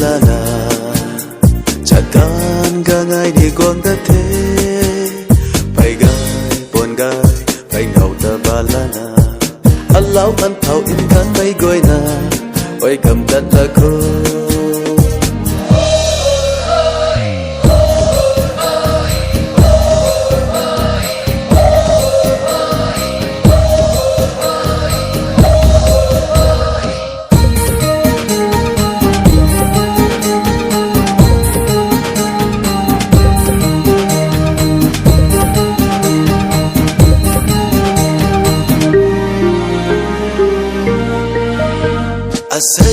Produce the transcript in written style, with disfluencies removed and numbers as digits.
lana chakan ga ngai di gong da the pai gai pon gai pai nau ta balana allau an thau in kan pai goi na oi kam dat ta ko I say